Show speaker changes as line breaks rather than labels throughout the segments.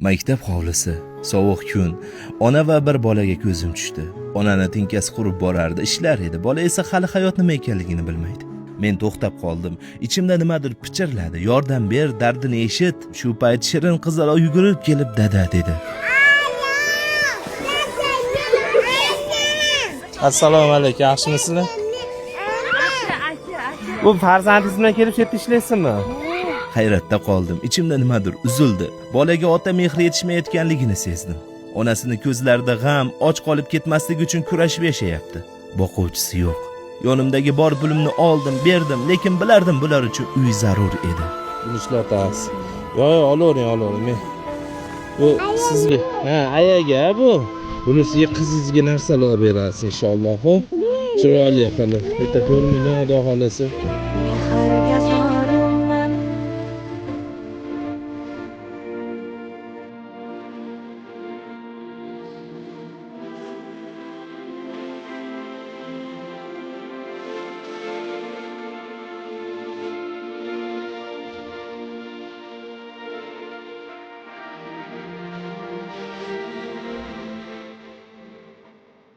Maktab hovlisi, sovuq kun, ona va bir bolaga ko'zim tushdi. Onani tinkasi qurib borardi, ishlar edi. Bola esa hali hayot nima ekanligini bilmaydi. Men to'xtab qoldim. Ichimda nimadir pichirladi. Yordam ber, dardini eshit. Shu payt shirin qizaloq yugurib kelib dada dedi.
Assalomu alaykum, yaxshimisizlar? Bu farzandingiz bilan kelib shu yerda ishlaysizmi?
Hayratda qoldim. Ichimda nimadir uzildi. Bolaga ota mehri yetishmayotganligini sezdim. Onasini ko'zlarida g'am, och qolib ketmaslik uchun kurashib yashayapti. Boquvchisi yo'q. Yonimdagi bor pulimni oldim, berdim, lekin bilardim bular uchun uy zarur edi.
Buni ishlatasiz. Yo'q, olavering. Men bu sizga, ayaga bu. Buni sizga qizingizga narsalar berasiz inshaalloh. Xo'p? Chiroyli qilib. Bitta ko'rminglar, xudo xolasa.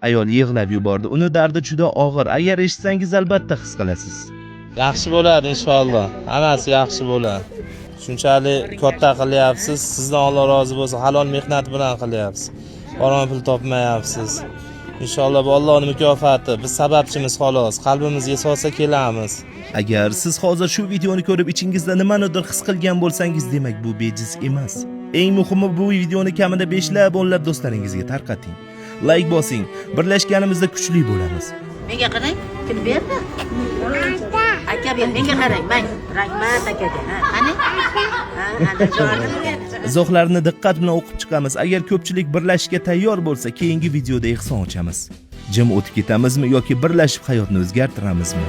Ayol yig'lab yubordi. Uni dardi juda og'ir. Agar eshitsangiz albatta his qilasiz.
Yaxshi bo'ladi inshaalloh. Hammasi yaxshi bo'ladi. Shunchalik katta qilyapsiz. Sizdan Alloh rozi bo'lsin. Halol mehnat bilan qilyapsiz. Harom pul topmayapsiz. Inshaalloh bu Allohning mukofoti. Biz sababchimiz xolos. Qalbimizga solsa kelamiz.
Agar siz hozir shu videoni ko'rib ichingizda nimanidir his qilgan bo'lsangiz, demak bu bejiz emas. Eng muhimi, bu videoni kamida 5lab, 10lab do'stlaringizga tarqating. Like bosing. Birlashganimizda kuchli bo'lamiz.
Menga qarang, kim berdi? Aka ber, menga qarang, men rahmat akaga. Qani? Ana javob.
Izohlarni diqqat bilan o'qib chiqamiz. Agar ko'pchilik birlashishga tayyor bo'lsa, keyingi videoda ehson ochamiz. Jim o'tib ketamizmi yoki birlashib hayotni o'zgartiramizmi?